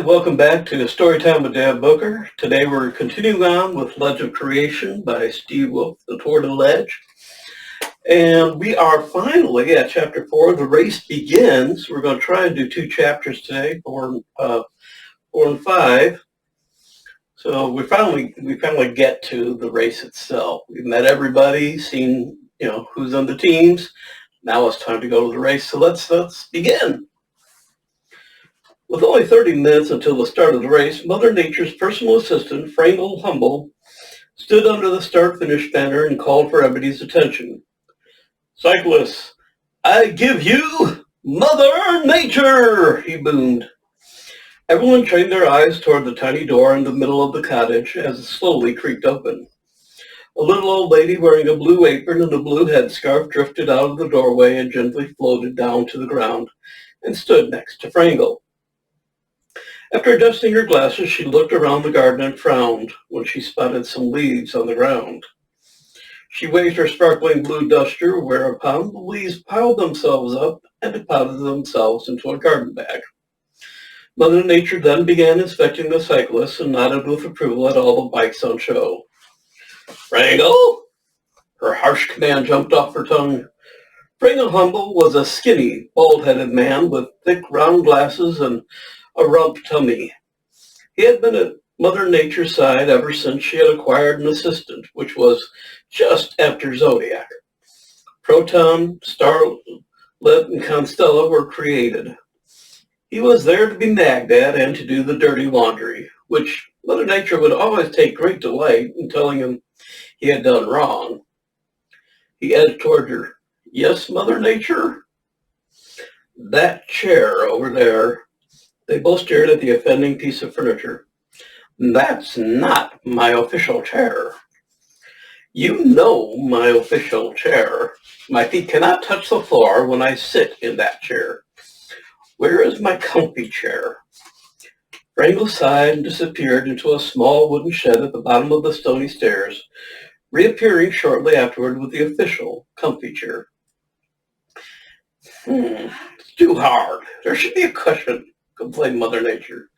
welcome back to Storytime with Dad Booker. Today we're continuing on with Ledge of Creation by Steve Wolf, The Toward the Ledge. And we are finally at Chapter 4, The Race Begins. We're going to try and do 2 chapters today, 4 and 5. So we finally get to the race itself. We've met everybody, seen who's on the teams. Now it's time to go to the race. So let's begin. With only 30 minutes until the start of the race, Mother Nature's personal assistant, Frangle Humble, stood under the start-finish banner and called for everybody's attention. "Cyclists, I give you Mother Nature!" he boomed. Everyone trained their eyes toward the tiny door in the middle of the cottage as it slowly creaked open. A little old lady wearing a blue apron and a blue headscarf drifted out of the doorway and gently floated down to the ground and stood next to Frangle. After adjusting her glasses, she looked around the garden and frowned when she spotted some leaves on the ground. She waved her sparkling blue duster, whereupon the leaves piled themselves up and deposited themselves into a garden bag. Mother Nature then began inspecting the cyclists and nodded with approval at all the bikes on show. "Frangle!" Her harsh command jumped off her tongue. Frangle Humble was a skinny, bald-headed man with thick, round glasses and a rump tummy. He had been at Mother Nature's side ever since she had acquired an assistant, which was just after Zodiac. Proton, Starlet, and Constella were created. He was there to be nagged at and to do the dirty laundry, which Mother Nature would always take great delight in telling him he had done wrong. He edged toward her. "Yes, Mother Nature?" "That chair over there." They both stared at the offending piece of furniture. "That's not my official chair." "You know my official chair. My feet cannot touch the floor when I sit in that chair. Where is my comfy chair?" Frangle sighed and disappeared into a small wooden shed at the bottom of the stony stairs, reappearing shortly afterward with the official comfy chair. "It's too hard. There should be a cushion," complained Mother Nature.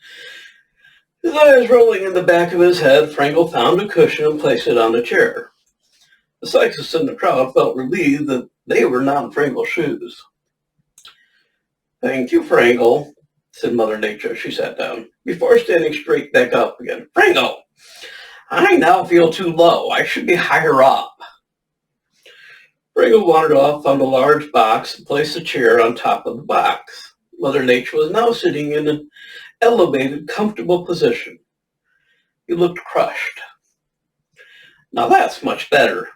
His eyes rolling in the back of his head, Frangle found a cushion and placed it on the chair. The cyclists in the crowd felt relieved that they were not in Frangle's shoes. "Thank you, Frangle," said Mother Nature as she sat down, before standing straight back up again. "Frangle, I now feel too low. I should be higher up." Frangle wandered off, found a large box, and placed a chair on top of the box. Mother Nature was now sitting in an elevated, comfortable position. He looked crushed. "Now that's much better,"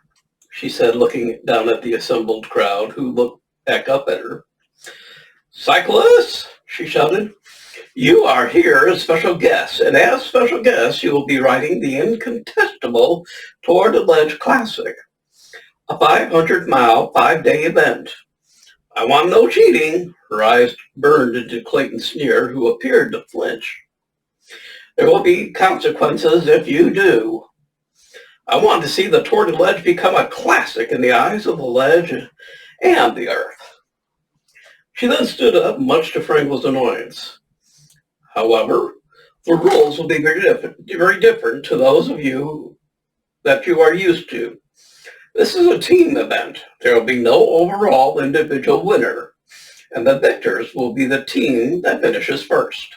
she said, looking down at the assembled crowd, who looked back up at her. "Cyclists," she shouted, "you are here as special guests, and as special guests you will be riding the incontestable Toward the Ledge Classic, a 500-mile, 5-day event. I want no cheating." Her eyes burned into Clayton's sneer, who appeared to flinch. "There will be consequences if you do. I want to see the Toward the Ledge become a classic in the eyes of the ledge and the earth." She then stood up, much to Frangle's annoyance. "However, the rules will be very different to those of you that you are used to. This is a team event. There will be no overall individual winner, and the victors will be the team that finishes first.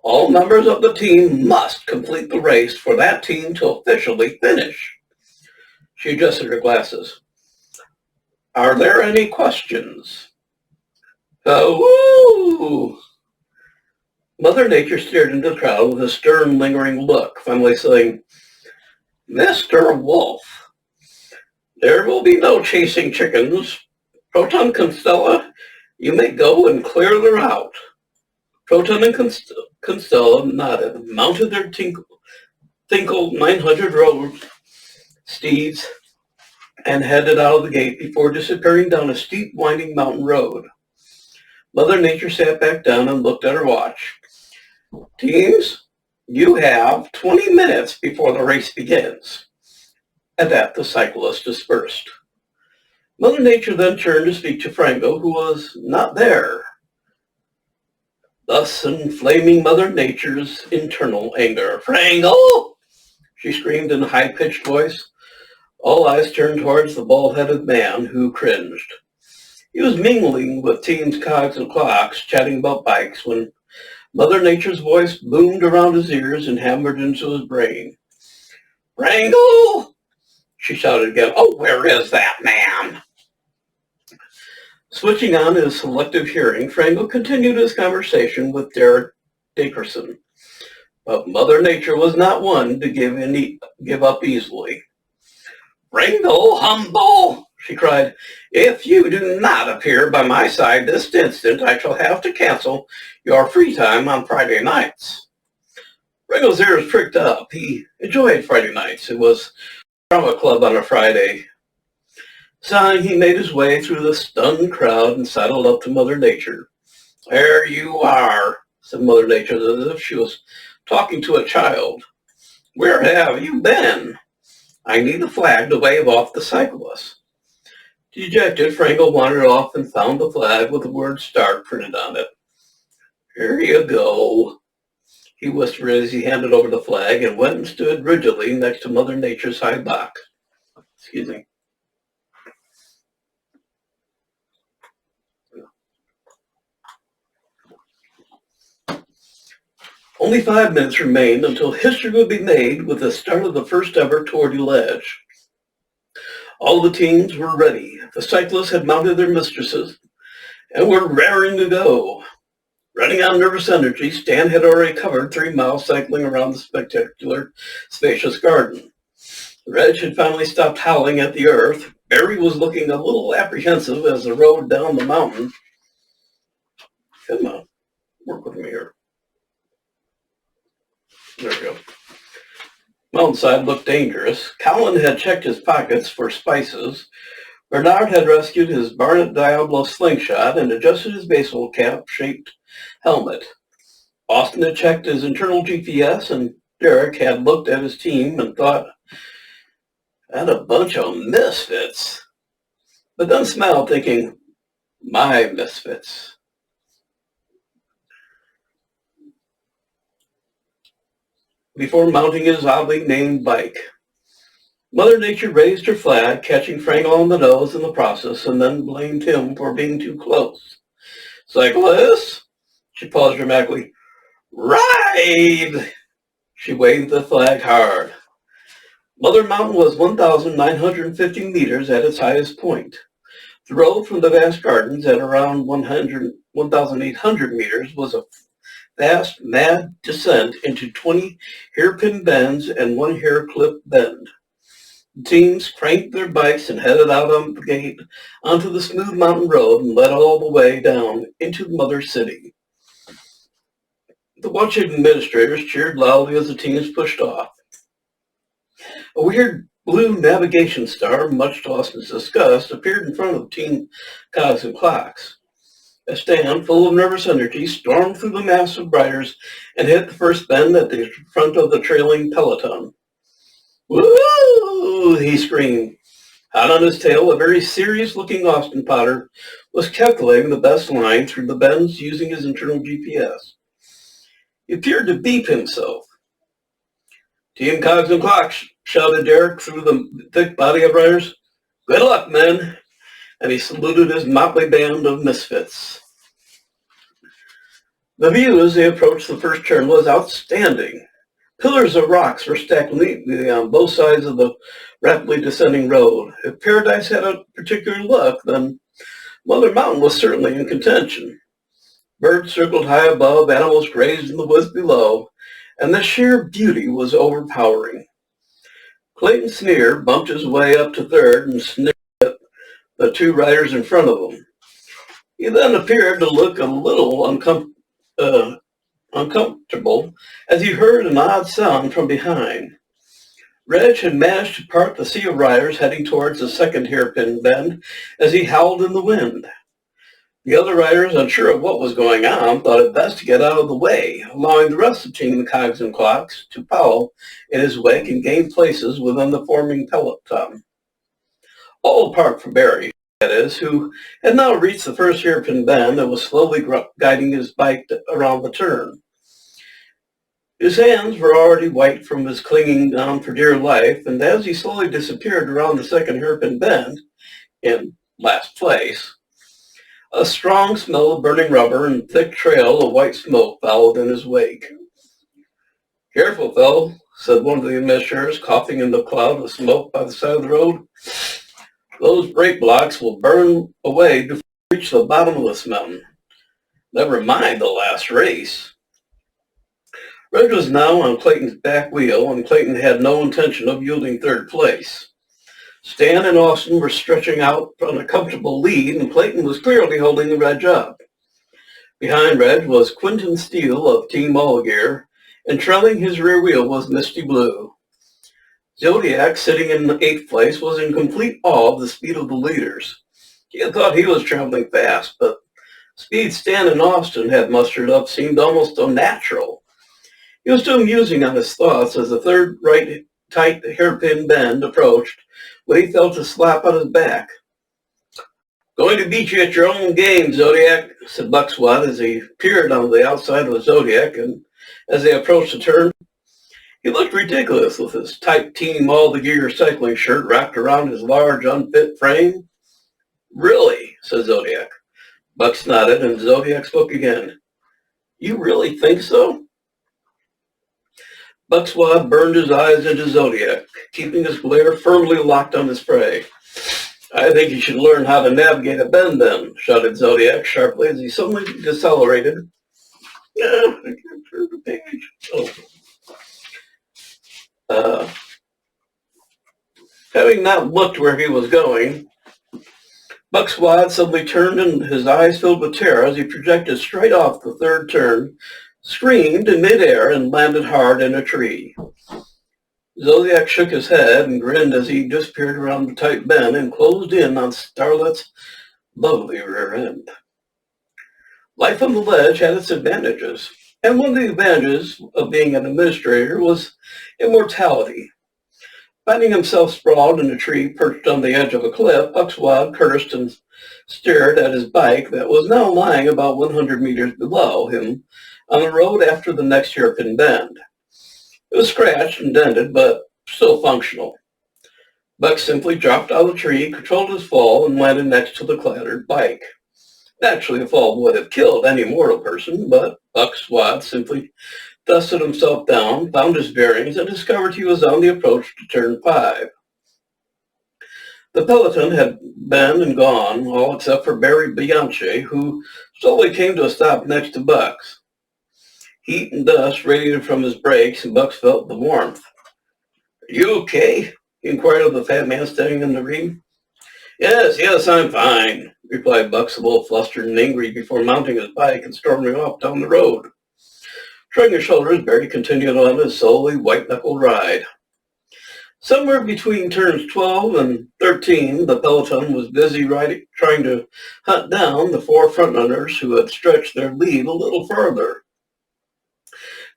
All members of the team must complete the race for that team to officially finish." She adjusted her glasses. "Are there any questions?" "Woo!" Mother Nature stared into the crowd with a stern, lingering look, finally saying, "Mr. Wolf, there will be no chasing chickens. Proton, Constella, you may go and clear the route." Proton and Constella nodded, mounted their Tinkle 900 road steeds, and headed out of the gate before disappearing down a steep, winding mountain road. Mother Nature sat back down and looked at her watch. "Teams, you have 20 minutes before the race begins." At that, the cyclists dispersed. Mother Nature then turned to speak to Frango, who was not there. thus inflaming Mother Nature's internal anger. "Frangle!" she screamed in a high-pitched voice. All eyes turned towards the bald-headed man, who cringed. He was mingling with teams Cogs and Clocks, chatting about bikes, when Mother Nature's voice boomed around his ears and hammered into his brain. "Frangle!" she shouted again. "Oh, where is that man?" Switching on his selective hearing, Frangle continued his conversation with Derek Dickerson. But Mother Nature was not one to give up easily. "Frangle, humble!" she cried. "If you do not appear by my side this instant, I shall have to cancel your free time on Friday nights." Frangle's ears pricked up. He enjoyed Friday nights. It was drama club on a Friday. Sighing, he made his way through the stunned crowd and sidled up to Mother Nature. "There you are," said Mother Nature, as if she was talking to a child. "Where have you been? I need the flag to wave off the cyclists." Dejected, Frangle wandered off and found the flag with the word "Start" printed on it. "Here you go," he whispered as he handed over the flag and went and stood rigidly next to Mother Nature's high box. Excuse me. Only 5 minutes remained until history would be made with the start of the first ever Tour de Ledge. All the teams were ready. The cyclists had mounted their mistresses and were raring to go. Running on nervous energy, Stan had already covered 3 miles cycling around the spectacular, spacious garden. Reg had finally stopped howling at the earth. Barry was looking a little apprehensive as the road down the mountain. Come on, work with me here. There we go. Mountainside looked dangerous. Colin had checked his pockets for spices. Bernard had rescued his Barnet Diablo slingshot and adjusted his baseball cap-shaped helmet. Austin had checked his internal GPS, and Derek had looked at his team and thought, "What a bunch of misfits." But then smiled, thinking, "My misfits." Before mounting his oddly named bike, Mother Nature raised her flag, catching Frangle on the nose in the process, and then blamed him for being too close. "Cyclists," she paused dramatically. "Ride!" She waved the flag hard. Mother Mountain was 1,950 meters at its highest point. The road from the vast gardens at around 1,800 meters was a vast, mad descent into 20 hairpin bends and 1 hair-clip bend. The teams cranked their bikes and headed out on the gate onto the smooth mountain road and led all the way down into Mother City. The watching administrators cheered loudly as the teams pushed off. A weird blue navigation star, much to Austin's disgust, appeared in front of Team Cogs and Clocks. A Stan, full of nervous energy, stormed through the mass of riders and hit the first bend at the front of the trailing peloton. "Woo!" he screamed. Hot on his tail, a very serious-looking Austin Potter was calculating the best line through the bends using his internal GPS. He appeared to beep himself. "Team Cogs and Clocks," shouted Derek through the thick body of riders. "Good luck, men." And he saluted his motley band of misfits. The view as they approached the first turn was outstanding. Pillars of rocks were stacked neatly on both sides of the rapidly descending road. If Paradise had a particular luck, then Mother Mountain was certainly in contention. Birds circled high above, animals grazed in the woods below, and the sheer beauty was overpowering. Clayton Sneer bumped his way up to third and sniffed the 2 riders in front of him. He then appeared to look a little uncomfortable as he heard an odd sound from behind. Reg had managed to part the sea of riders heading towards the second hairpin bend as he howled in the wind. The other riders, unsure of what was going on, thought it best to get out of the way, allowing the rest of Team Cogs and Clocks to follow in his wake and gain places within the forming peloton. All apart from Barry, that is, who had now reached the first hairpin bend and was slowly guiding his bike around the turn. His hands were already white from his clinging on for dear life, and as he slowly disappeared around the second hairpin bend, in last place, a strong smell of burning rubber and thick trail of white smoke followed in his wake. "Careful, fellow," said one of the administrators, coughing in the cloud of smoke by the side of the road. "Those brake blocks will burn away before we reach the bottom of this mountain. Never mind the last race." Reg was now on Clayton's back wheel, and Clayton had no intention of yielding third place. Stan and Austin were stretching out on a comfortable lead, and Clayton was clearly holding Reg up. Behind Reg was Quentin Steele of Team Allagear, and trailing his rear wheel was Misty Blue. Zodiac, sitting in the 8th place, was in complete awe of the speed of the leaders. He had thought he was traveling fast, but speed Stan and Austin had mustered up seemed almost unnatural. He was still musing on his thoughts as the third right tight hairpin bend approached when he felt a slap on his back. "Going to beat you at your own game, Zodiac," said Bucks Wad as he peered on the outside of the Zodiac, and as they approached the turn, he looked ridiculous with his tight Team Allagear cycling shirt wrapped around his large, unfit frame. "Really?" said Zodiac. Bucks nodded, and Zodiac spoke again. "You really think so?" Bucks Wad burned his eyes into Zodiac, keeping his glare firmly locked on his prey. "I think you should learn how to navigate a bend then," shouted Zodiac sharply as he suddenly decelerated. I can't turn the page. Having not looked where he was going, Bucks Wad suddenly turned and his eyes filled with terror as he projected straight off the third turn, screamed in midair, and landed hard in a tree. Zodiac shook his head and grinned as he disappeared around the tight bend and closed in on Starlet's lovely rear end. Life on the ledge had its advantages, and one of the advantages of being an administrator was immortality. Finding himself sprawled in a tree perched on the edge of a cliff, Bucks Wad cursed and stared at his bike that was now lying about 100 meters below him on the road after the next hairpin bend. It was scratched and dented, but still functional. Buck simply dropped out of the tree, controlled his fall, and landed next to the clattered bike. Naturally, the fall would have killed any mortal person, but Bucks Wad simply dusted himself down, found his bearings, and discovered he was on the approach to turn 5. The peloton had been and gone, all except for Barry Bianchi, who slowly came to a stop next to Bucks. Heat and dust radiated from his brakes, and Bucks felt the warmth. "Are you okay?" he inquired of the fat man standing in the ring. Yes, I'm fine," replied Bucks, a little flustered and angry before mounting his bike and storming off down the road. Shrugging his shoulders, Barry continued on his slowly white-knuckled ride. Somewhere between turns 12 and 13, the peloton was busy trying to hunt down the 4 frontrunners who had stretched their lead a little further.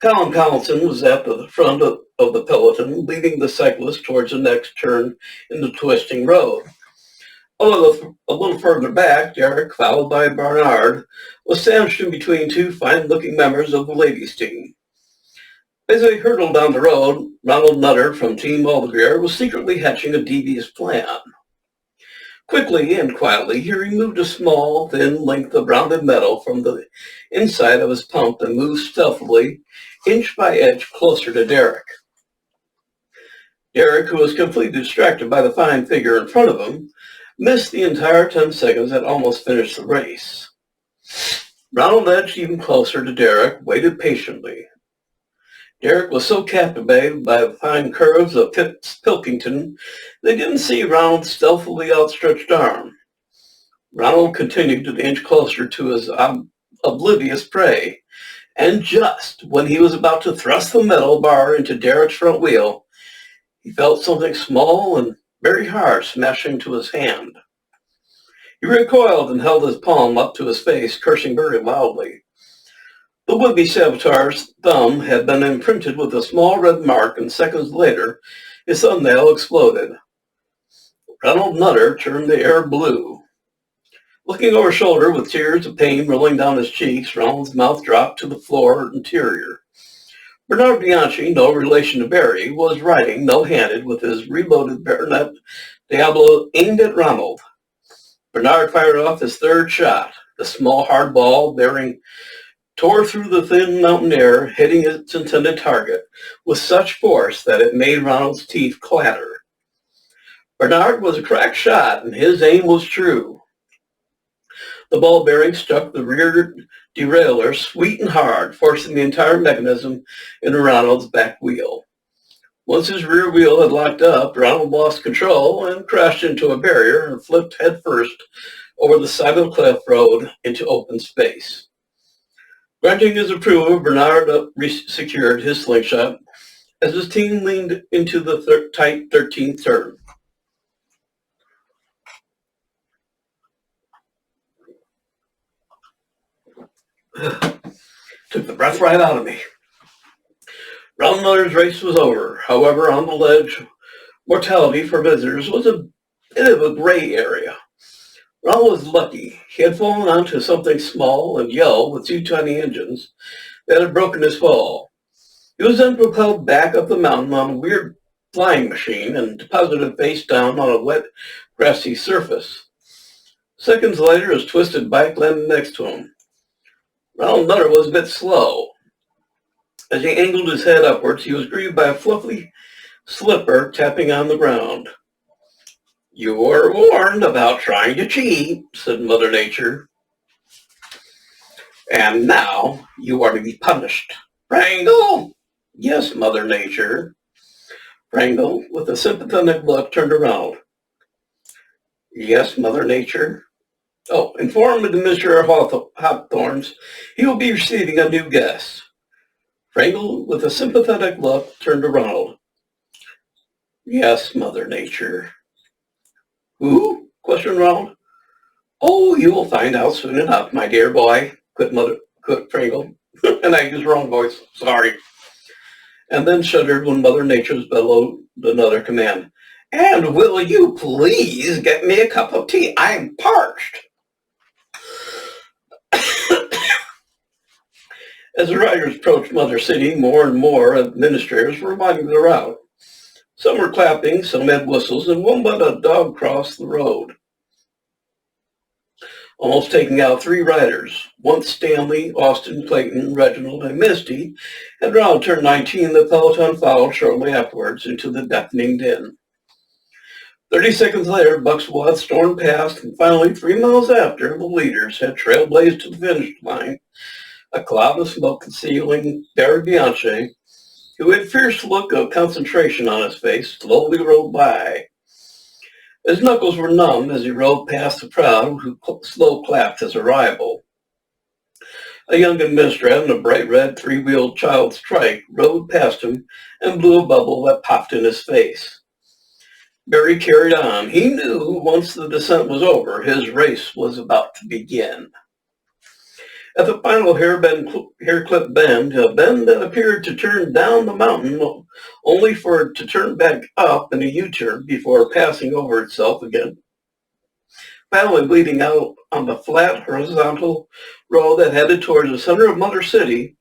Colin Collinson was at the front of the peloton, leading the cyclist towards the next turn in the twisting road. A little further back, Derek, followed by Barnard, was sandwiched in between 2 fine-looking members of the ladies' team. As they hurtled down the road, Ronald Nutter from Team Allagear was secretly hatching a devious plan. Quickly and quietly, he removed a small, thin length of rounded metal from the inside of his pump and moved stealthily, inch by inch, closer to Derek. Derek, who was completely distracted by the fine figure in front of him, missed the entire 10 seconds that almost finished the race. Ronald edged even closer to Derek, waited patiently. Derek was so captivated by the fine curves of Pilkington, they didn't see Ronald's stealthily outstretched arm. Ronald continued to inch closer to his oblivious prey, and just when he was about to thrust the metal bar into Derek's front wheel, he felt something small and very hard smash into his hand. He recoiled and held his palm up to his face, cursing very loudly. The would-be saboteur's thumb had been imprinted with a small red mark, and seconds later, his thumbnail exploded. Ronald Nutter turned the air blue. Looking over his shoulder with tears of pain rolling down his cheeks, Ronald's mouth dropped to the floor interior. Bernard Bianchi, no relation to Barry, was riding no-handed with his reloaded bayonet Diablo aimed at Ronald. Bernard fired off his third shot. The small hard ball bearing tore through the thin mountain air, hitting its intended target with such force that it made Ronald's teeth clatter. Bernard was a crack shot, and his aim was true. The ball bearing struck the rear derailleur sweet and hard, forcing the entire mechanism into Ronald's back wheel. Once his rear wheel had locked up, Ronald lost control and crashed into a barrier and flipped headfirst over the side of the cliff road into open space. Granting his approval, Bernard secured his slingshot as his team leaned into the tight 13th turn. Took the breath right out of me. Ronald Miller's race was over. However, on the ledge, mortality for visitors was a bit of a gray area. Ronald was lucky. He had fallen onto something small and yellow with two tiny engines that had broken his fall. He was then propelled back up the mountain on a weird flying machine and deposited face down on a wet, grassy surface. Seconds later, his twisted bike landed next to him. Ronald Miller was a bit slow. As he angled his head upwards, he was greeted by a fluffy slipper tapping on the ground. "You were warned about trying to cheat," said Mother Nature. "And now you are to be punished." "Prangle?" "Yes, Mother Nature." Prangle, with a sympathetic look, turned around. "Yes, Mother Nature." "Oh, inform Mr. Hawthorns he will be receiving a new guest." Prangle, with a sympathetic look, turned to Ronald. "Yes, Mother Nature." "Who?" questioned Ronald. "Oh, you will find out soon enough, my dear boy," quit Prangle. And I used the wrong voice, sorry. And then shuddered when Mother Nature's bellowed another command. "And will you please get me a cup of tea? I'm parched." As the riders approached Mother City, more and more administrators were winding their route. Some were clapping, some had whistles, and one but a dog crossed the road, almost taking out 3 riders. Once Stanley, Austin, Clayton, Reginald, and Misty had Ronald turned 19, the peloton followed shortly afterwards into the deafening din. 30 seconds later, Bucks Wad stormed past, and finally, 3 miles after, the leaders had trailblazed to the finish line, a cloud of smoke concealing Barry Bianchi, who had a fierce look of concentration on his face, slowly rode by. His knuckles were numb as he rode past the crowd, who slow clapped his arrival. A young administrator in a bright red 3-wheeled child's trike rode past him and blew a bubble that popped in his face. Barry carried on. He knew once the descent was over, his race was about to begin. At the final hair-clip bend, a bend that appeared to turn down the mountain, only for it to turn back up in a U-turn before passing over itself again, finally leading out on the flat, horizontal road that headed towards the center of Mother City.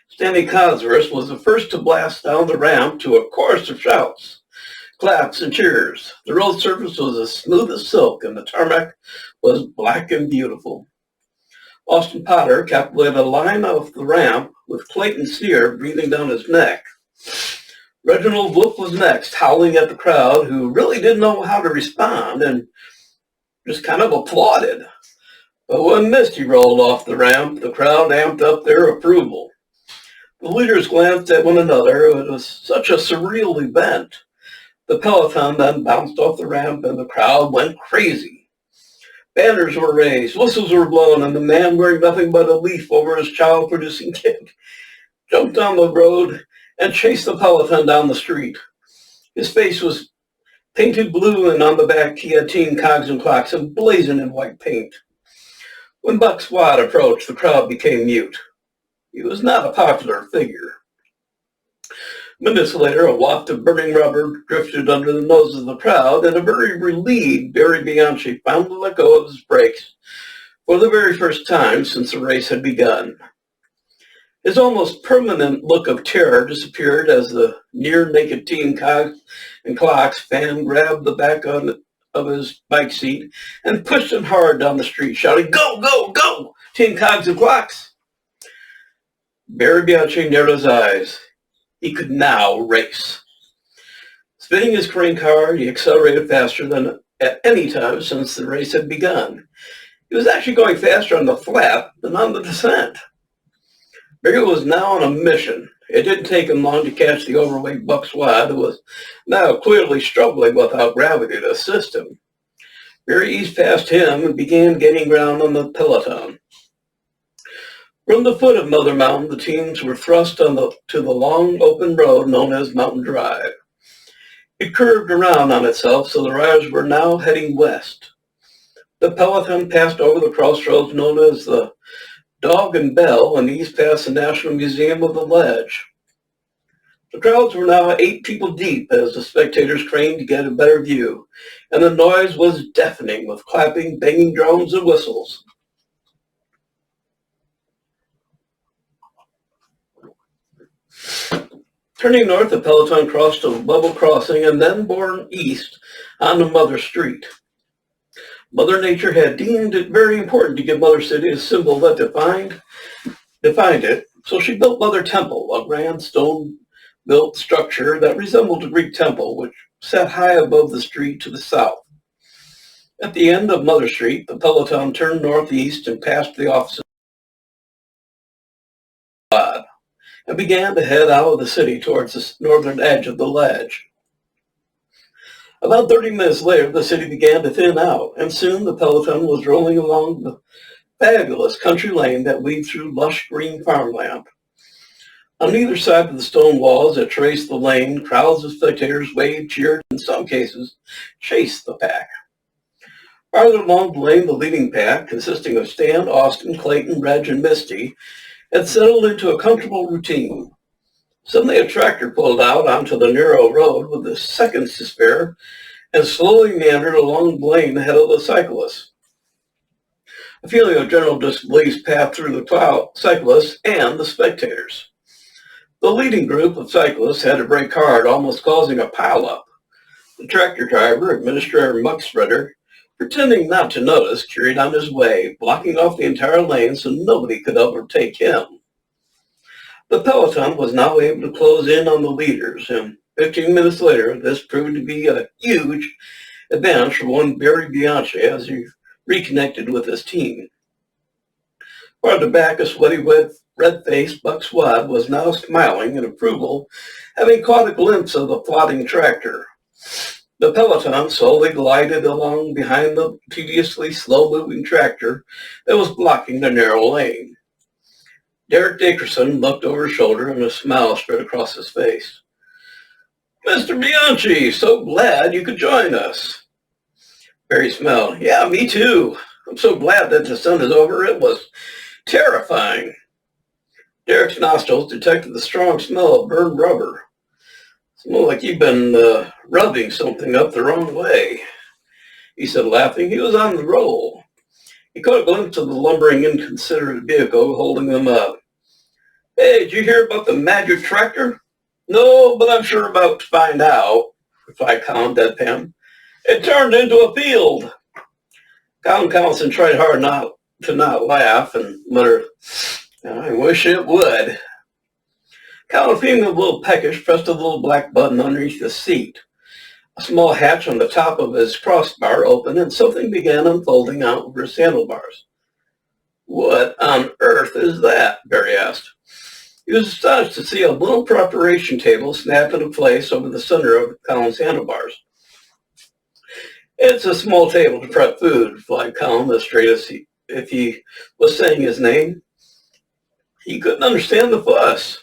Stanley Cosworth was the first to blast down the ramp to a chorus of shouts, claps, and cheers. The road surface was as smooth as silk, and the tarmac was black and beautiful. Austin Potter calculated a line off the ramp with Clayton Sneer breathing down his neck. Reginald Wolf was next, howling at the crowd, who really didn't know how to respond and just kind of applauded. But when Misty rolled off the ramp, the crowd amped up their approval. The leaders glanced at one another. It was such a surreal event. The peloton then bounced off the ramp, and the crowd went crazy. Banners were raised, whistles were blown, and the man wearing nothing but a leaf over his child-producing kid jumped down the road and chased the peloton down the street. His face was painted blue, and on the back he had Team Clogs and Clocks emblazoned in white paint. When Bucks Wad approached, the crowd became mute. He was not a popular figure. Minutes later, a waft of burning rubber drifted under the noses of the crowd, and a very relieved Barry Bianchi finally let go of his brakes for the very first time since the race had begun. His almost permanent look of terror disappeared as the near-naked Team Cogs and Clocks fan grabbed the back of his bike seat and pushed him hard down the street, shouting, "Go, go, go, Team Cogs and Clocks!" Barry Bianchi narrowed his eyes. He could now race. Spinning his crane car, he accelerated faster than at any time since the race had begun. He was actually going faster on the flat than on the descent. Barry was now on a mission. It didn't take him long to catch the overweight Bucks Wad, who was now clearly struggling without gravity to assist him. Barry eased past him and began gaining ground on the peloton. From the foot of Mother Mountain, the teams were thrust to the long open road known as Mountain Drive. It curved around on itself, so the riders were now heading west. The peloton passed over the crossroads known as the Dog and Bell and eased past the National Museum of the Ledge. The crowds were now 8 people deep as the spectators craned to get a better view, and the noise was deafening with clapping, banging drums, and whistles. Turning north, the peloton crossed a level crossing and then bore east onto Mother Street. Mother Nature had deemed it very important to give Mother City a symbol that defined it, so she built Mother Temple, a grand stone-built structure that resembled a Greek temple, which sat high above the street to the south. At the end of Mother Street, the peloton turned northeast and passed the offices and began to head out of the city towards the northern edge of the ledge. About 30 minutes later, the city began to thin out, and soon the peloton was rolling along the fabulous country lane that weaved through lush green farmland. On either side of the stone walls that traced the lane, crowds of spectators waved, cheered, and in some cases, chased the pack. Farther along the lane, the leading pack, consisting of Stan, Austin, Clayton, Reg, and Misty, had settled into a comfortable routine. Suddenly a tractor pulled out onto the narrow road with the seconds to spare and slowly meandered along the lane ahead of the cyclists. A feeling of general disbelief passed through the cyclists and the spectators. The leading group of cyclists had to brake hard, almost causing a pileup. The tractor driver, administrator muck spreader, pretending not to notice, carried on his way, blocking off the entire lane so nobody could overtake him. The peloton was now able to close in on the leaders, and 15 minutes later, this proved to be a huge advantage for one Barry Bianchi as he reconnected with his team. Farther back, a sweaty, red-faced Bucks Wad was now smiling in approval, having caught a glimpse of the plodding tractor. The peloton slowly glided along behind the tediously slow-moving tractor that was blocking the narrow lane. Derek Dickerson looked over his shoulder and a smile spread across his face. "Mr. Bianchi, so glad you could join us." Barry smiled. "Yeah, me too. I'm so glad that the sun is over. It was terrifying." Derek's nostrils detected the strong smell of burned rubber. "Smell like you've been rubbing something up the wrong way," he said, laughing. He was on the roll. He caught a glimpse of the lumbering, inconsiderate vehicle holding them up. "Hey, did you hear about the magic tractor?" "No, but I'm sure about to find out," replied Colin deadpan. "It turned into a field." Colin Collison tried hard to not laugh and muttered, "I wish it would." Colin, feeling a little peckish, pressed a little black button underneath the seat. A small hatch on the top of his crossbar opened, and something began unfolding out over his handlebars. "What on earth is that?" Barry asked. He was astonished to see a little preparation table snapped into place over the center of Colin's handlebars. "It's a small table to prep food," replied Colin, as straight as if he was saying his name. He couldn't understand the fuss.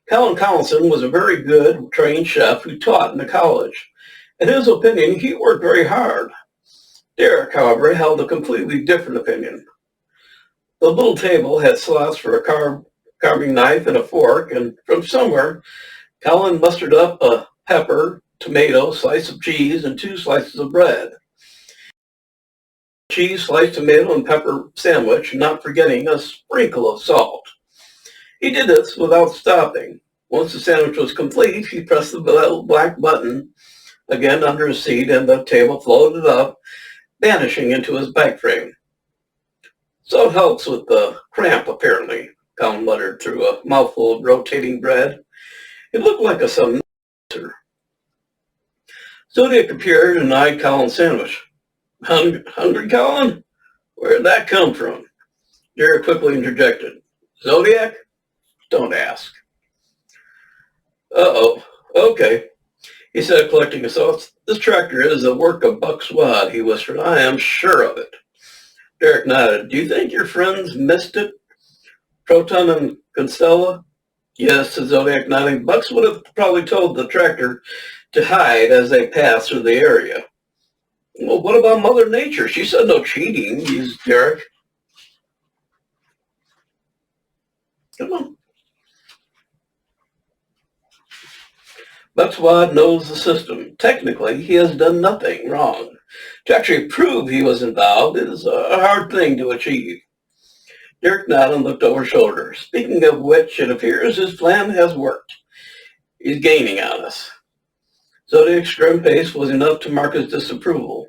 Colin Collison was a very good trained chef who taught in the college. In his opinion, he worked very hard. Derek, however, held a completely different opinion. The little table had slots for a carving knife and a fork, and from somewhere Colin mustered up a pepper, tomato, slice of cheese, and 2 slices of bread. Cheese, sliced tomato, and pepper sandwich, not forgetting a sprinkle of salt. He did this without stopping. Once the sandwich was complete, he pressed the little black button again under his seat, and the table floated up, vanishing into his back frame. So it helps with the cramp, apparently, Colin muttered through a mouthful of rotating bread. It looked like a semester. Zodiac appeared and eyed Colin's sandwich. Hungry, Colin? Where'd that come from? Derek quickly interjected. Zodiac? Don't ask. Uh-oh. Okay, he said, collecting his thoughts. This tractor is a work of Bucks Wad, he whispered. I am sure of it. Derek nodded. Do you think your friends missed it? Proton and Constella? Yes, said Zodiac, nodding. Bucks would have probably told the tractor to hide as they passed through the area. Well, what about Mother Nature? She said no cheating, mused Derek. Come on. Bucks Wad knows the system. Technically, he has done nothing wrong. To actually prove he was involved is a hard thing to achieve. Derek nodded and looked over his shoulder. Speaking of which, it appears his plan has worked. He's gaining on us. Zodiac's grim pace was enough to mark his disapproval.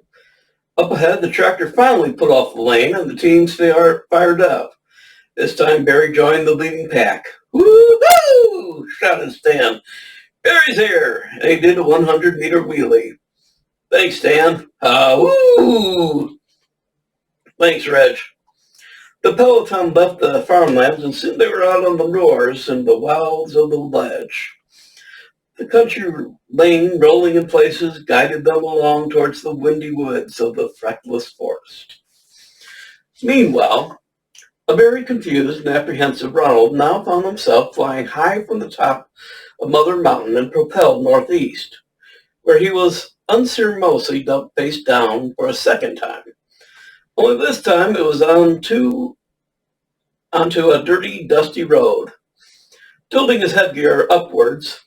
Up ahead, the tractor finally put off the lane, and the teams fired up. This time, Barry joined the leading pack. Woo-hoo! Shouted Stan. Barry's here! And he did a 100-meter wheelie. Thanks, Stan. Woo! Thanks, Reg. The peloton left the farmlands, and soon they were out on the moors and the wilds of the ledge. The country lane, rolling in places, guided them along towards the windy woods of the freckless forest. Meanwhile, a very confused and apprehensive Ronald now found himself flying high from the top of Mother Mountain and propelled northeast, where he was unceremoniously dumped face down for a second time. Only this time it was onto a dirty, dusty road. Tilting his headgear upwards,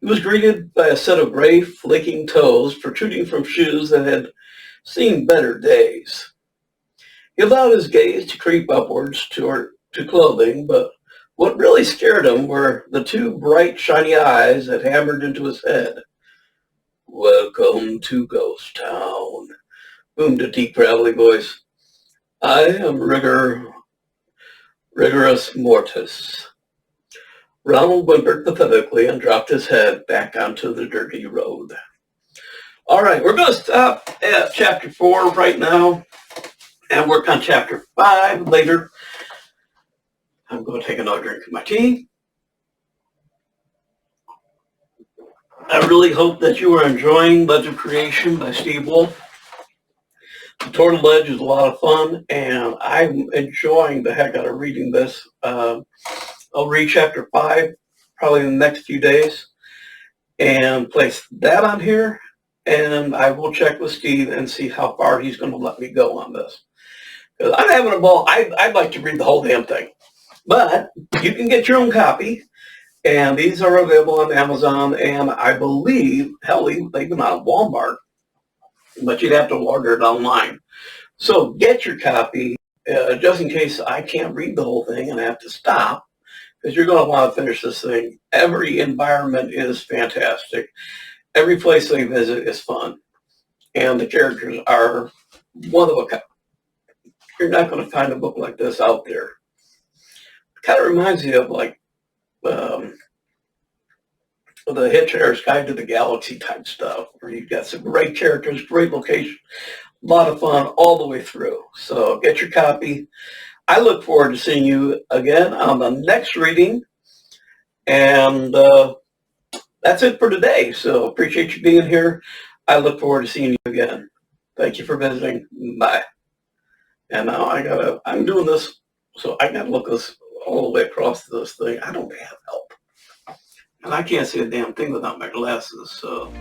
he was greeted by a set of gray, flaking toes protruding from shoes that had seen better days. He allowed his gaze to creep upwards to clothing, but what really scared him were the 2 bright, shiny eyes that hammered into his head. Welcome to Ghost Town, boomed a deep, gravelly voice. I am rigorous Mortise. Ronald whimpered pathetically and dropped his head back onto the dirty road. All right, we're going to stop at chapter 4 right now and work on chapter 5 later. I'm going to take another drink of my tea. I really hope that you are enjoying Ledge of Creation by Steve Wolf. The Torn Ledge is a lot of fun, and I'm enjoying the heck out of reading this. I'll read chapter 5 probably in the next few days and place that on here, and I will check with Steve and see how far he's going to let me go on this. Because I'm having a ball. I'd like to read the whole damn thing. But you can get your own copy, and these are available on Amazon, and I believe, hell, even on Walmart, but you'd have to order it online. So get your copy, just in case I can't read the whole thing and I have to stop, because you're going to want to finish this thing. Every environment is fantastic. Every place they visit is fun. And the characters are one of a kind. You're not going to find a book like this out there. It kind of reminds me of like the Hitchhiker's Guide to the Galaxy type stuff, where you've got some great characters, great location, a lot of fun all the way through. So get your copy. I look forward to seeing you again on the next reading. And that's it for today. So appreciate you being here. I look forward to seeing you again. Thank you for visiting. Bye. And now I'm doing this, so I got to look this all the way across this thing. I don't have help. And I can't see a damn thing without my glasses, so.